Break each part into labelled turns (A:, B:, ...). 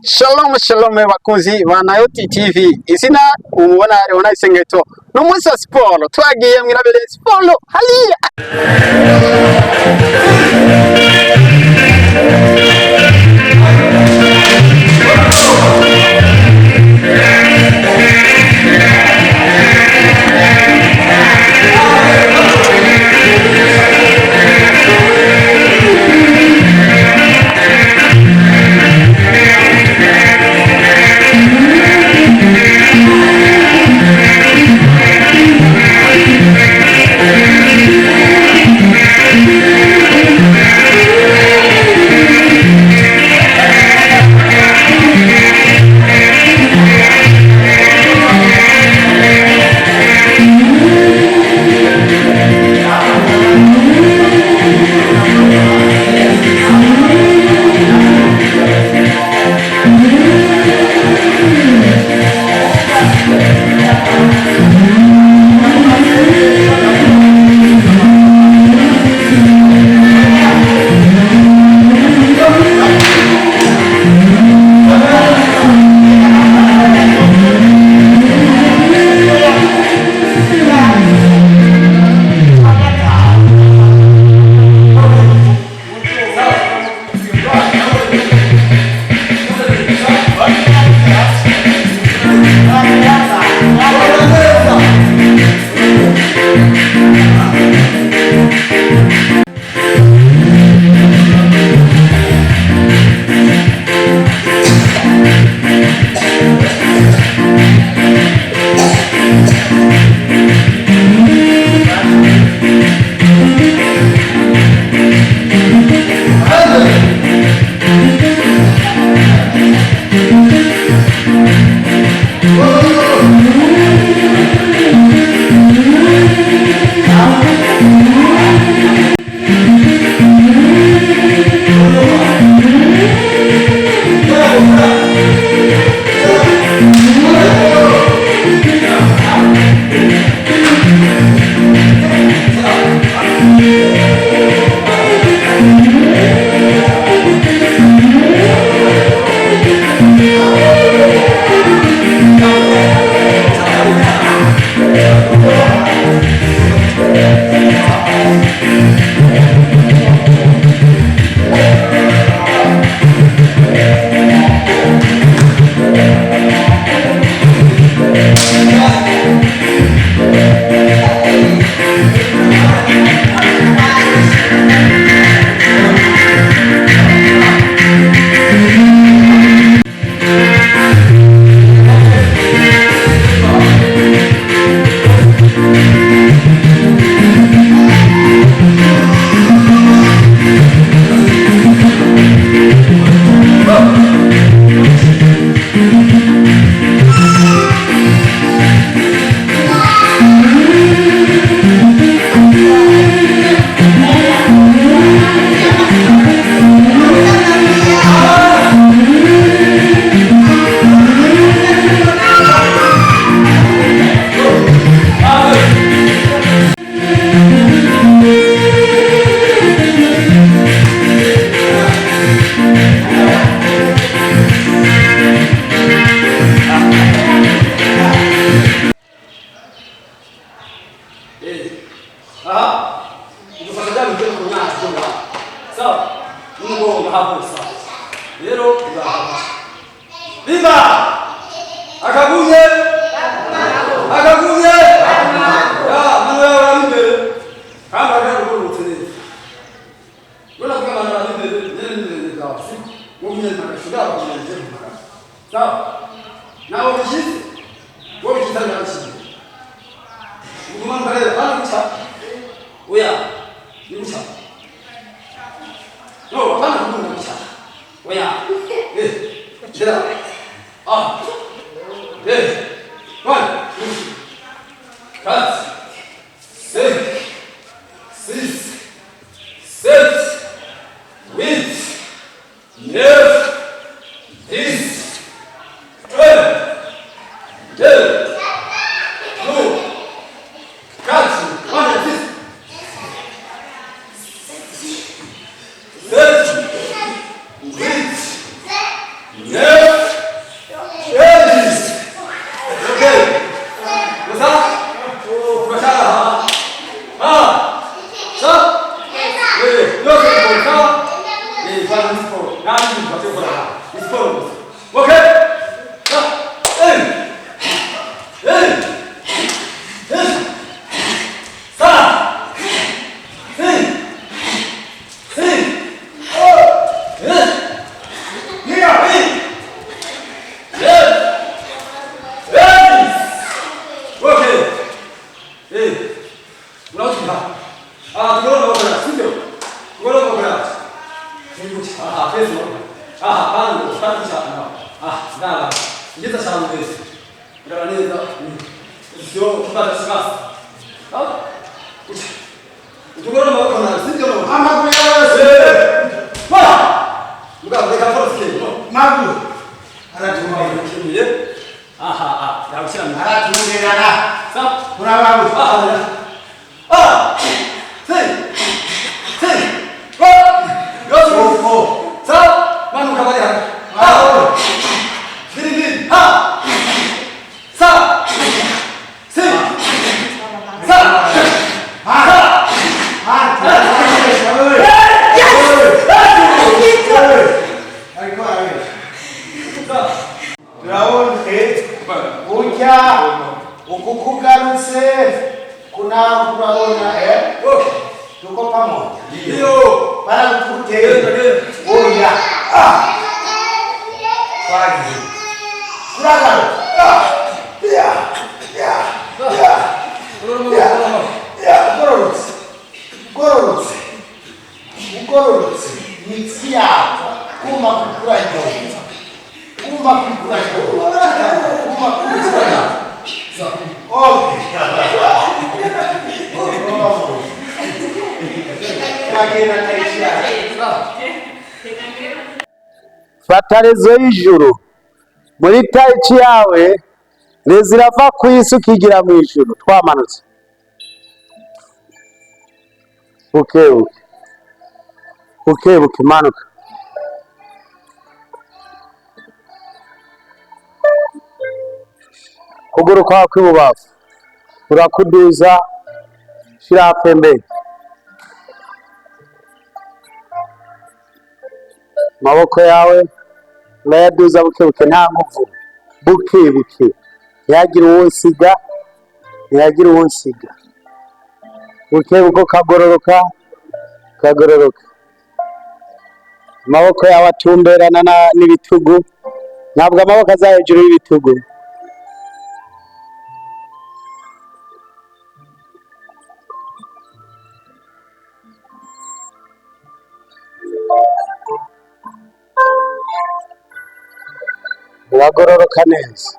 A: Shalom shalom bakunzi ba Nayoti TV. Izina umubona Leona Isengeto. No munsi wa siporo twagiye mwirabere siporo haliya.
B: 양심 가지고 보라. 이스포. 오케이. 자, 응. 응. 응. 사. 응. 응.
A: Fatarezo y'ijuru muri tariki yawe rezirava ku isi ukigira mu ijuru. Twamanutse bukebuke bukebuke manuka. Kuguru kwawe kw'ibubafu urakuduza, shira pembeni. Maboko yawe urayaduza bukebuke, nta nguvu, bukebuke, ntihagire uwo nsiga, ntihagire uwo nsiga. Bukebuke ukagororoka, ukagororoka. Amaboko yawe atumberana n'ibitugu, ntabwo amaboko aza hejuru y'ibitugu. Uragororoka neza.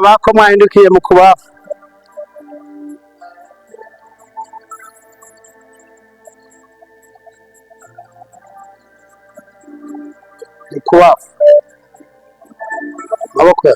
A: bako mwahindukiye mu kubafu maboko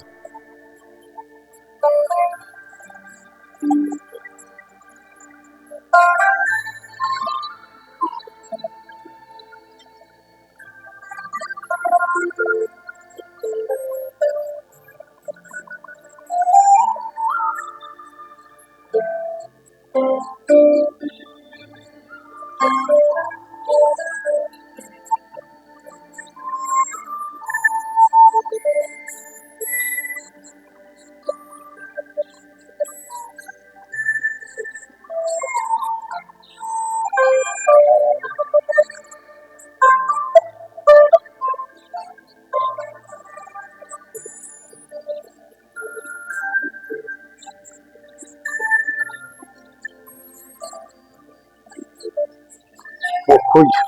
A: kurya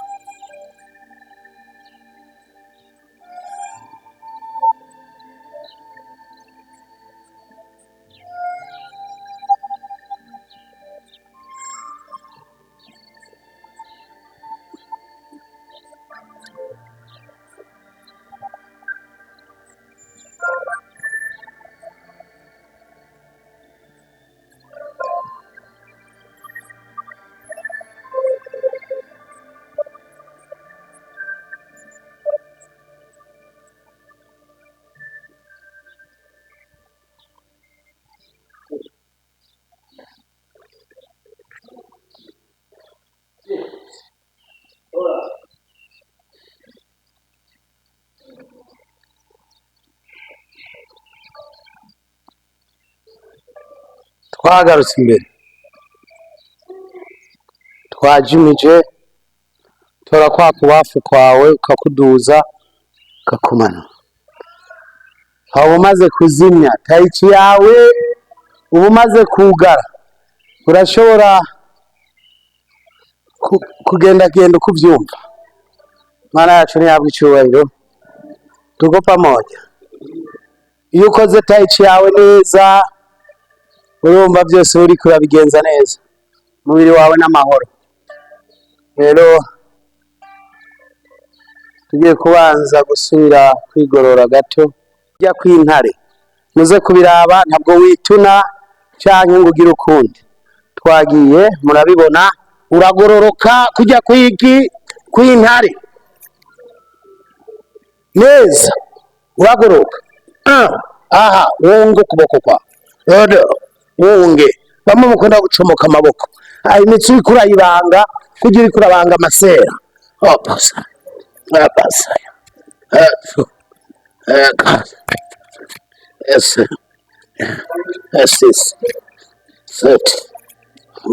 A: twagarutse imbere twajimije tora kwa kubafu kwawe ukakuduza kakumanura haba umaze kuzimya taichi yawe uba umaze kugara urashobora kugenda uko ubyumva. Mana yacu ntihabwe icyubahiro tuko pamoja. Iyo ukoze taichi yawe neza urumva byose uri kurabigenza neza umubiri wawe n'amahoro. Rero tugiye kubanza gusubira kwigorora gato kujya kw'intare muze kubiraba ntabwo wituna cyangwa ngo ugire ukundi. Twagiye murabibona uragororoka kujya kw'intare neza uragoroka aha wonge ukuboko kwawe wonge bamwe mukunda gucomoka amaboko imitsi uriko urayibanga kugira uriko urabanga amasera opasa yes yes set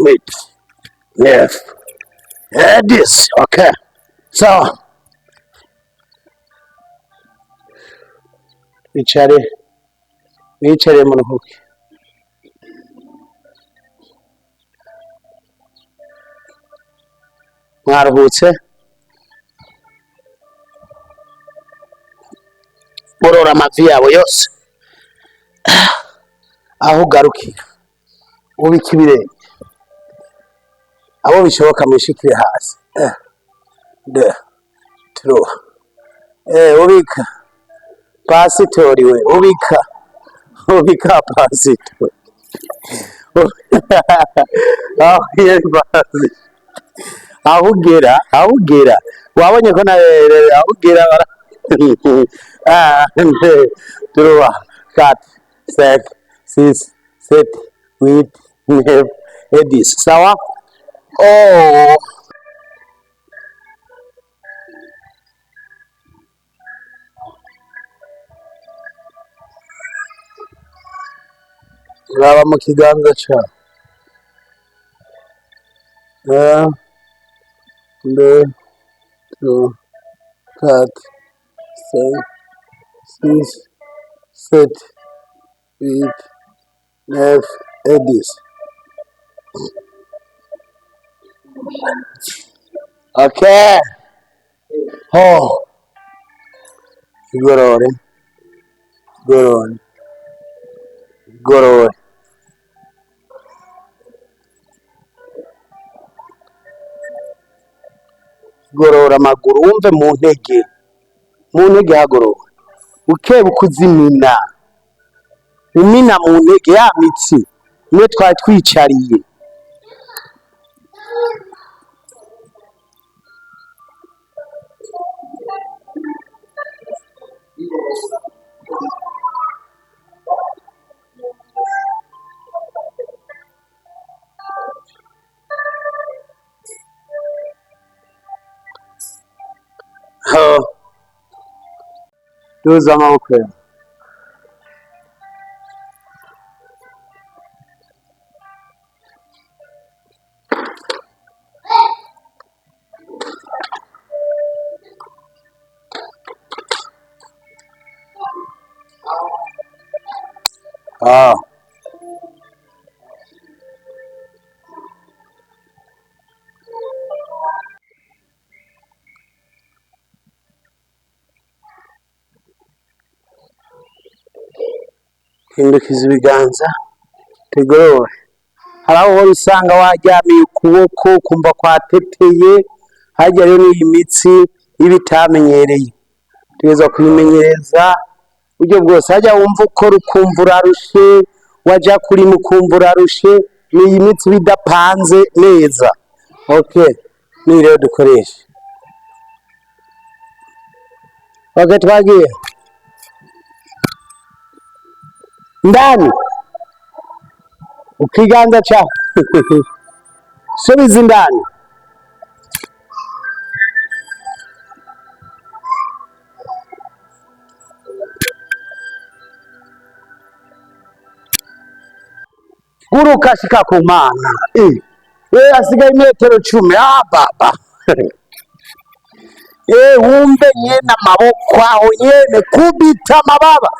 A: wait left this okay so wicare muruhuke. Mwaruhutse urora amavi yawe yose aho ugarukira ubika ibirenge abo bishoboka mwishikire hasi ubika pasitori we ubika pasitori aho ugera wabonye ko aho ugera turuba 4 5 6 7 8 9 10 sawa. Raba mu kiganza cyawe 1 2 3 4 5 6 7 8 9 10. Okay. Igorore gorora gorora amaguru wumve mu ntege hagorora ukeba ukuzimina umina mu ntege ya mitsi niyo twari twicariye. Duza amaboko yawe. Hindukiza ibiganza tugorore. Hari aho usanga waryamiye ukuboko kumva kwateteye, harya rero n'iyi mitsi y'ibitamenyereye tugeza kubimenyereza uburyo bwose. Harya wumva ukora ukumva urarushe, wajya kurima ukumva urarushe, n'iyi mitsi bidapanze neza. Okay, ni rero dukoresha. Okay, twagiye ndani ukiganza cha subiza ndani. Guruka shika ku mana asigaye metero 10. Baba wumve nyene amaboko aho nyene kubita amababa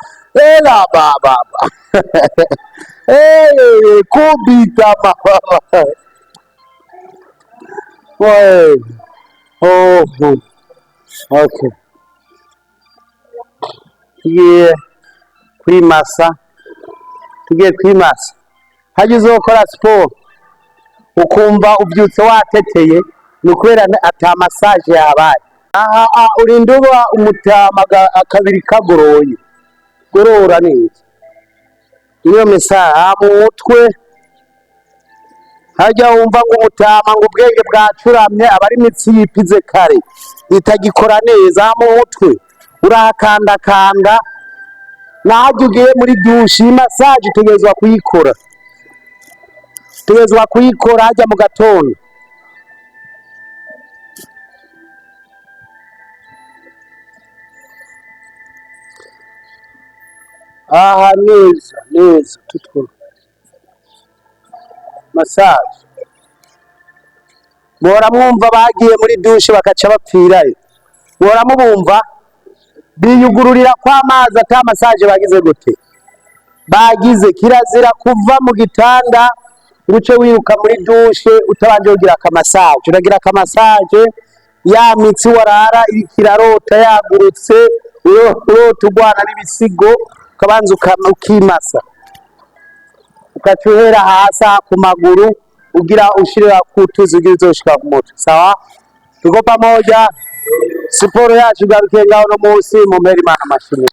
A: la baba kubita amababa. Okay, tugiye kwimasa. Hajya uzokora siporo ukumva ubyutse wateteye, ni ukubera ata massage yabaye. Aha urinda uba umutama akabiri kagoroye. Gorora neza niyo mesaha mu mutwe. Hajya wumva ngo umutama ngo ubwenge bwacuramye, abari imitsi yipize kare itagikora neza mu mutwe, urakandakanda. Nahajya ugiye muri douche, massage tugezwa kuyikora hajya mu gatondo. Aha neza tutwo massage. Muhora mwumva bagiye muri douche bakaca bapfirayo, muhora mubumva biyugururira kwa amazi ata massage bagize gute bagize. Kirazira kuva mu gitanda uce wiruka muri douche utabanje kugira akamassage. Uragira akamassage ya mitsi warara irikirarota yagurutse, urota ugwana n'ibisigo, ukabanza ukimasa, ukacuhera hasi ku maguru ugira ushirira kutuzi ugira uzoshika ku mutwe. Sawa, tuko pamoja. Siporo yacu garukiye ngaho no munsi mu mpera Imana amashimwe.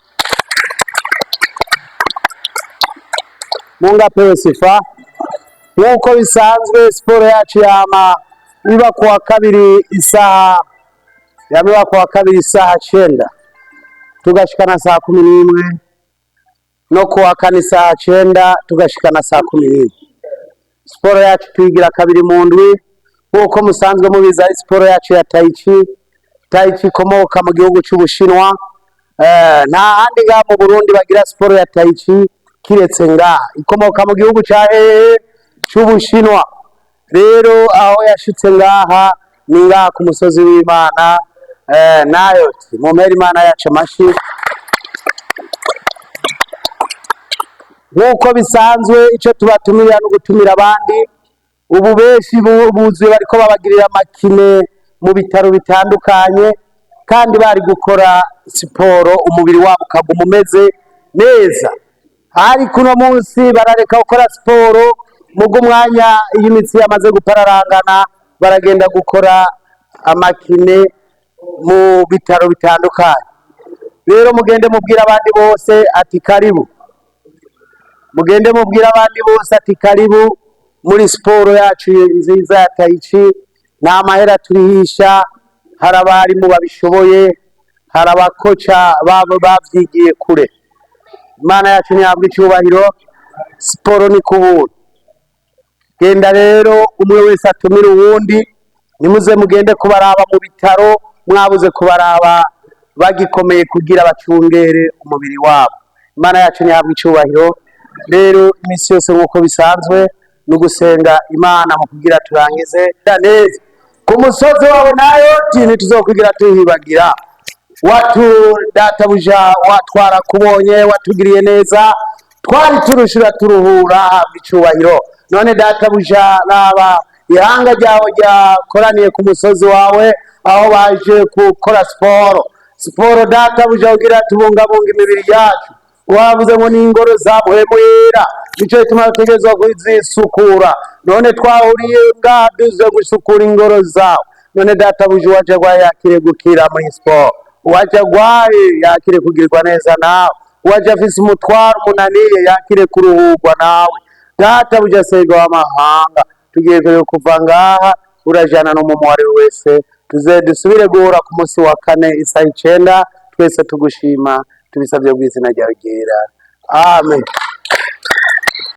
A: Munga pewe sifa. Nkuko bisanzwe siporo yacu iba kuwa kabiri isaha 9 tugashikana saa 11, no kuwa kane saa 9 tugashikana saa 11. Siporo yacu tuyigira kabiri mu ndwi. Nkuko musanzwe mubiza siporo yacu ya Tai Chi ikomoka mu gihugu cy'Ubushinwa. Nta handi ngaha mu Burundi bagira siporo ya Tai Chi kiretse ngaha, ikomoka mu gihugu cy'Ubushinwa. Rero aho yashitse ngaha ni ngaha ku musozi w'Imana. Nayo mu mpera Imana yacu amashi. Nkuko bisanzwe icyo tubatumira no gutumira abandi. Ubu benshi buzuye bariko babagirira makine mu bitaro bitandukanye, kandi bari gukora siporo umubiri wabo ukaguma umeze neza. hari kuno munsi barareka gukora siporo mugo umwanya iyo imitsi yamaze gupararangana baragenda gukora amakine mu bitaro bitandukanye. Rero mugende mubwira abandi bose ati karibu, mugende mubwira abandi bose ati karibu muri siporo yacu nziza ya Tai Chi. Nta mahera turihisha, hari abarimu babishoboye, hari abakoca babo bavyigiye kure. Imana yacu ntihabwa icyubahiro, siporo ni kubuntu. Genda rero umwe wese atumira uwundi, nimuze mugende kubaraba mu bitaro, mwabuze kubaraba bagikomeye kugira bacungere umubiri wabo. Imana yacu ntihabwa icyubahiro. Rero imisi yose nk'uko bisanzwe no gusenga Imana mu kugira turangize neza. Ku musozi wawe nayo ntituzokugira tuhibagira. Watu databuja watwara kubonye watugiriye neza, twari turushira turuhura habwa icyubahiro. None databuja naba ihanga ryawe ryakoraniye ku musozi wawe aho baje gukora siporo databuja ugira tubungabunga imibiri yacu. Wavuze ngo ni ingoro za muhemu yera, nico gituma dutegerezwa kuzisukura. None twahuriye ngaha duze gusukura ingoro zawe. None databuja waje gwaye yakire gukira muri siporo, waje gwaye yakire kugirirwa neza nawe, waje afise umutwaro munaniye yakire kuruhurwa nawe. Databuja Senga w'amahanga, tugiye kuva ngaha urajana no mu mwari wese, tuze dusubire guhura ku munsi wa kane isaha 9, twese tugushima tubisabye bw'izina ryawe ryera. Amen.